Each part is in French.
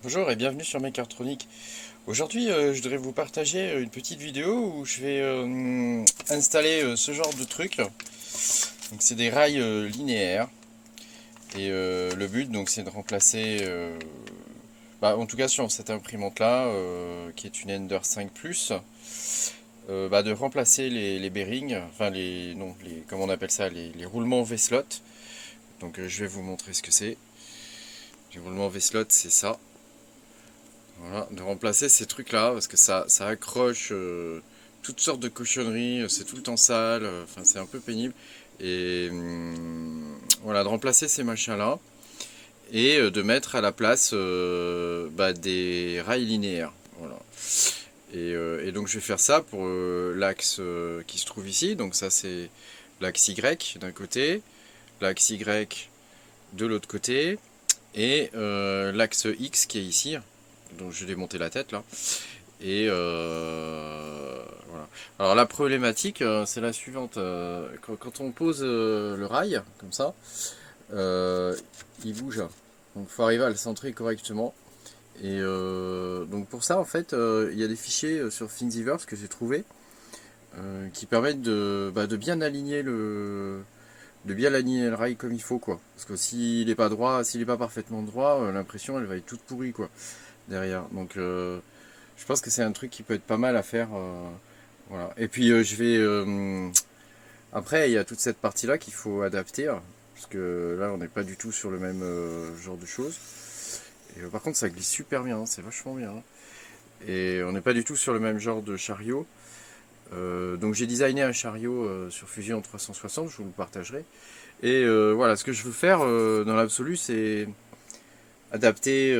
Bonjour et bienvenue sur Mechatronic. Aujourd'hui, je voudrais vous partager une petite vidéo où je vais installer ce genre de truc. Donc c'est des rails linéaires et le but donc c'est de remplacer, en tout cas sur cette imprimante là qui est une Ender 5 Plus, de remplacer les bearings, enfin les non les comment on appelle ça les roulements V-slot. Donc je vais vous montrer ce que c'est. Les roulements V-slot, c'est ça. Voilà, de remplacer ces trucs-là, parce que ça accroche toutes sortes de cochonneries, c'est tout le temps sale, enfin c'est un peu pénible. Et voilà, de remplacer ces machins-là, et de mettre à la place des rails linéaires. Voilà. Et donc je vais faire ça pour l'axe qui se trouve ici, donc ça c'est l'axe Y d'un côté, l'axe Y de l'autre côté, et l'axe X qui est ici, donc je vais démonter la tête là. Et voilà. Alors la problématique, c'est la suivante. Quand on pose le rail, comme ça, euh, il bouge. Donc il faut arriver à le centrer correctement. Et donc pour ça, en fait, il y a des fichiers sur Thingiverse que j'ai trouvé qui permettent de bien aligner le rail comme il faut, quoi. Parce que s'il n'est pas droit, s'il n'est pas parfaitement droit, l'impression elle va être toute pourrie, quoi, derrière. Donc je pense que c'est un truc qui peut être pas mal à faire. Voilà. Et puis je vais. Après, il y a toute cette partie-là qu'il faut adapter. Parce que là, on n'est pas du tout sur le même genre de choses. Et par contre, ça glisse super bien, c'est vachement bien. Et on n'est pas du tout sur le même genre de chariot. Donc j'ai designé un chariot sur Fusion 360, je vous le partagerai. Et voilà, ce que je veux faire dans l'absolu, c'est adapter,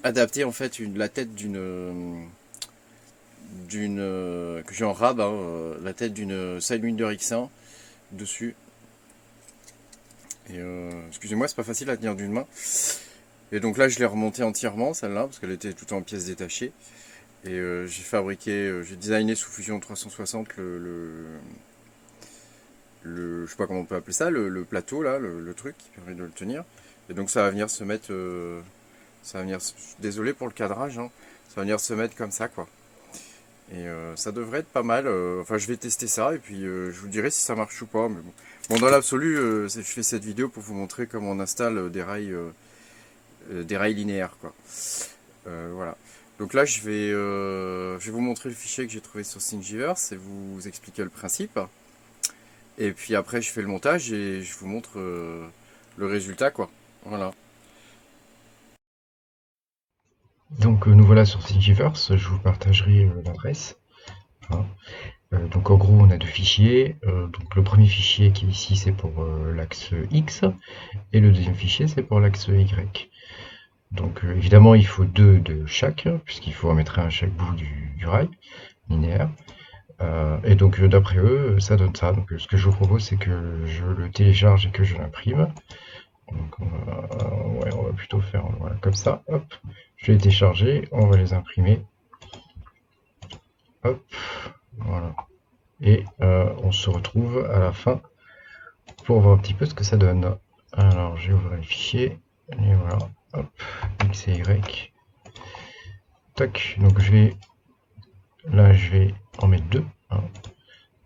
adapter en fait la tête d'une que j'ai en rab, hein, la tête d'une Sidewinder X1 dessus. Et excusez-moi, c'est pas facile à tenir d'une main. Et donc là, je l'ai remontée entièrement, celle-là, parce qu'elle était toute en pièces détachées. Et j'ai fabriqué, j'ai designé sous Fusion 360 je sais pas comment on peut appeler ça, le plateau là, le truc qui permet de le tenir. Et donc ça va venir se mettre, ça va venir, désolé pour le cadrage, hein, ça va venir se mettre comme ça, quoi. Et ça devrait être pas mal. Enfin, je vais tester ça et puis je vous dirai si ça marche ou pas. Mais bon, bon dans l'absolu, je fais cette vidéo pour vous montrer comment on installe des rails linéaires, quoi. Voilà. Donc là, je vais vous montrer le fichier que j'ai trouvé sur Thingiverse et vous expliquer le principe. Et puis après, je fais le montage et je vous montre le résultat, quoi. Voilà. Donc nous voilà sur Thingiverse, je vous partagerai l'adresse. Hein. Donc en gros on a deux fichiers. Donc le premier fichier qui est ici c'est pour l'axe X et le deuxième fichier c'est pour l'axe Y. Donc évidemment il faut deux de chaque, puisqu'il faut en mettre un à chaque bout du rail linéaire. Et donc d'après eux ça donne ça. Donc ce que je vous propose c'est que je le télécharge et que je l'imprime. Donc ouais, on va plutôt faire voilà, comme ça. Hop, je vais les télécharger, on va les imprimer. Hop, voilà. Et on se retrouve à la fin pour voir un petit peu ce que ça donne. Alors, j'ai ouvert le fichier, et voilà, hop, X et Y. Tac, donc là, je vais en mettre deux. Hein.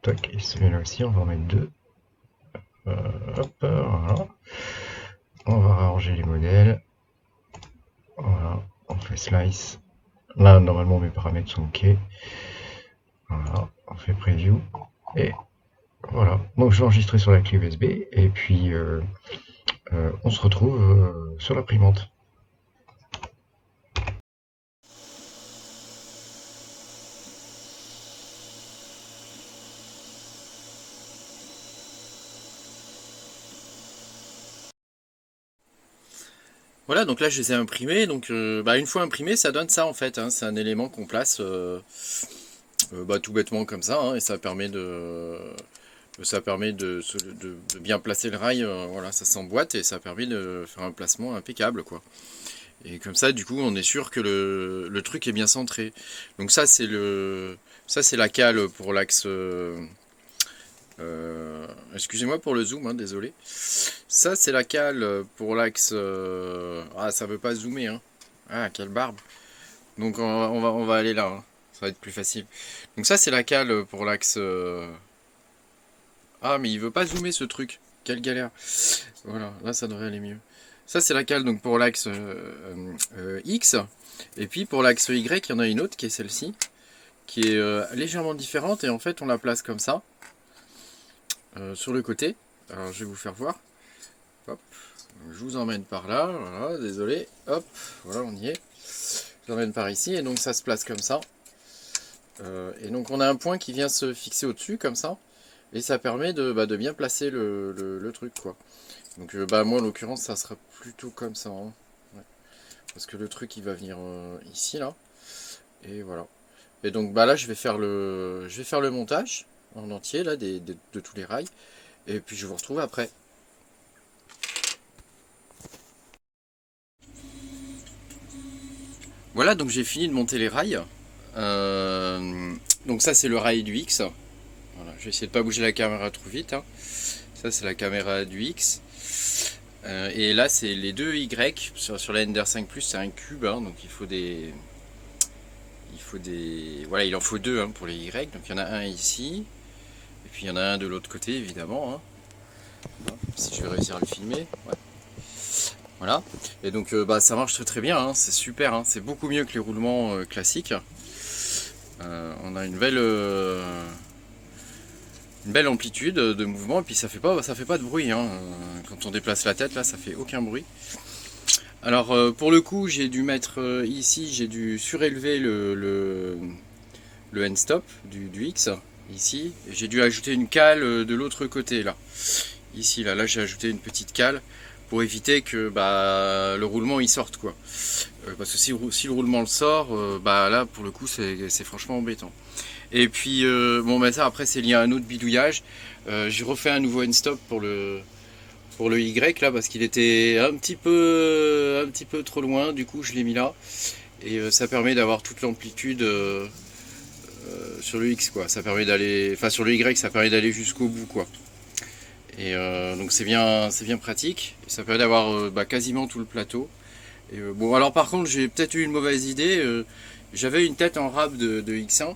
Tac, et celui-là aussi, on va en mettre deux. Hop, voilà. On va arranger les modèles. Voilà, on fait slice. Là, normalement, mes paramètres sont OK. Voilà, on fait preview. Et voilà, donc je vais enregistrer sur la clé USB, et puis on se retrouve sur l'imprimante. Voilà, donc là, je les ai imprimés. Donc, une fois imprimé, ça donne ça, en fait, hein. C'est un élément qu'on place tout bêtement comme ça, hein, et ça permet de bien placer le rail. Voilà, ça s'emboîte et ça permet de faire un placement impeccable, quoi. Et comme ça, du coup, on est sûr que le truc est bien centré. Donc ça, c'est la cale pour l'axe Excusez-moi pour le zoom, hein, désolé. Ça, c'est la cale pour l'axe... Ah, ça veut pas zoomer, hein. Ah, quelle barbe. Donc, on va aller là, hein. Ça va être plus facile. Donc ça, c'est la cale pour l'axe... Ah, mais il veut pas zoomer, ce truc. Quelle galère. Voilà, là, ça devrait aller mieux. Ça, c'est la cale donc pour l'axe X. Et puis, pour l'axe Y, il y en a une autre qui est celle-ci, qui est légèrement différente. Et en fait, on la place comme ça. Sur le côté. Alors je vais vous faire voir. Hop. Donc, je vous emmène par là. Voilà, désolé. Hop. Voilà, on y est. Je l'emmène par ici. Et donc ça se place comme ça. Et donc on a un point qui vient se fixer au-dessus comme ça. Et ça permet de bien placer le truc, quoi. Donc moi en l'occurrence ça sera plutôt comme ça. Hein. Ouais. Parce que le truc il va venir ici là. Et voilà. Et donc là je vais faire le montage en entier là de tous les rails. Et puis je vous retrouve après. Voilà, donc j'ai fini de monter les rails. Donc ça c'est le rail du X. Voilà, je vais essayer de pas bouger la caméra trop vite. Hein. Ça c'est la caméra du X. Et là c'est les deux Y. Sur la Ender 5 Plus c'est un cube. Hein, donc il faut des... Voilà, il en faut deux hein, pour les Y. Donc il y en a un ici. Et puis il y en a un de l'autre côté évidemment. Hein. Si je vais réussir à le filmer. Ouais. Voilà. Et donc ça marche très très bien, hein. C'est super, hein. C'est beaucoup mieux que les roulements classiques. On a une belle amplitude de mouvement et puis ça fait pas de bruit. Hein. Quand on déplace la tête là, ça fait aucun bruit. Alors pour le coup, j'ai dû mettre ici, j'ai dû surélever le end stop du X ici. J'ai dû ajouter une cale de l'autre côté là. Ici là j'ai ajouté une petite cale pour éviter que le roulement il sorte quoi. Parce que si le roulement le sort, là pour le coup c'est franchement embêtant. Et puis ça après c'est lié à un autre bidouillage. J'ai refait un nouveau end stop pour le Y là parce qu'il était un petit peu trop loin. Du coup je l'ai mis là et ça permet d'avoir toute l'amplitude sur le X quoi. Ça permet d'aller, enfin sur le Y ça permet d'aller jusqu'au bout quoi. Et donc c'est bien pratique. Et ça permet d'avoir quasiment tout le plateau. Et, bon alors par contre j'ai peut-être eu une mauvaise idée. J'avais une tête en rab de X1.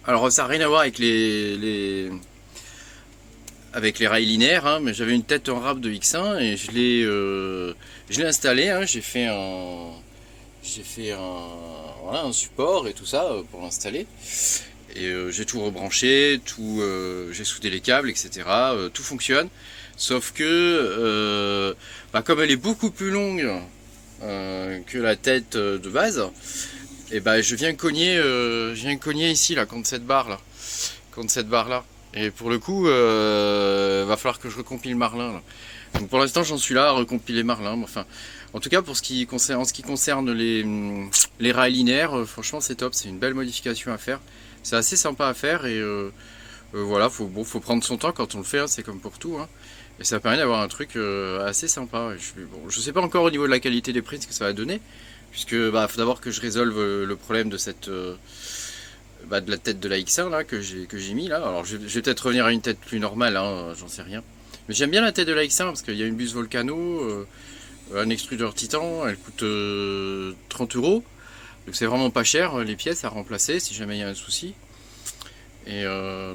Alors ça n'a rien à voir avec les rails linéaires, hein, mais j'avais une tête en rab de X1 et je l'ai installé. Hein, j'ai fait un support et tout ça pour l'installer. Et j'ai tout rebranché, j'ai soudé les câbles, etc. Tout fonctionne. Sauf que, comme elle est beaucoup plus longue que la tête de base, et je viens cogner ici là, contre cette barre là. Et pour le coup, va falloir que je recompile Marlin. Là. Donc pour l'instant, j'en suis là à recompiler Marlin. Enfin, en tout cas, en ce qui concerne les rails linéaires, franchement, c'est top. C'est une belle modification à faire. C'est assez sympa à faire et voilà, faut prendre son temps quand on le fait. Hein, c'est comme pour tout. Hein. Et ça permet d'avoir un truc assez sympa. Je sais pas encore au niveau de la qualité des prints ce que ça va donner, puisque faut d'abord que je résolve le problème de cette de la tête de la X1 là que j'ai mis là. Alors je vais peut-être revenir à une tête plus normale, hein, j'en sais rien. Mais j'aime bien la tête de la X1 parce qu'il y a une buse Volcano, un extrudeur Titan, elle coûte 30 €. Donc c'est vraiment pas cher les pièces à remplacer si jamais il y a un souci. Et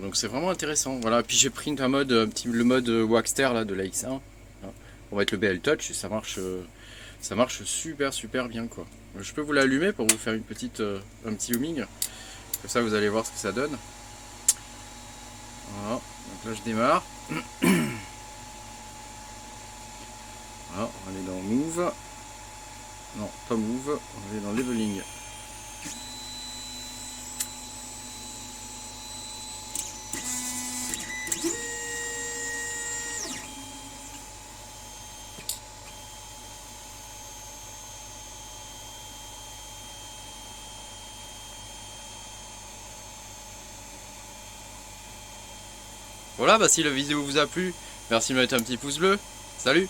donc c'est vraiment intéressant. Voilà. Puis j'ai pris le mode Waxter là de la X1 pour mettre le BL Touch et ça marche super bien quoi. Je peux vous l'allumer pour vous faire un petit looming. Comme ça vous allez voir ce que ça donne. Voilà. Donc là je démarre. Voilà, on va aller dans Move. Non, pas Move, on va aller dans Leveling. Voilà, si la vidéo vous a plu, merci de mettre un petit pouce bleu. Salut!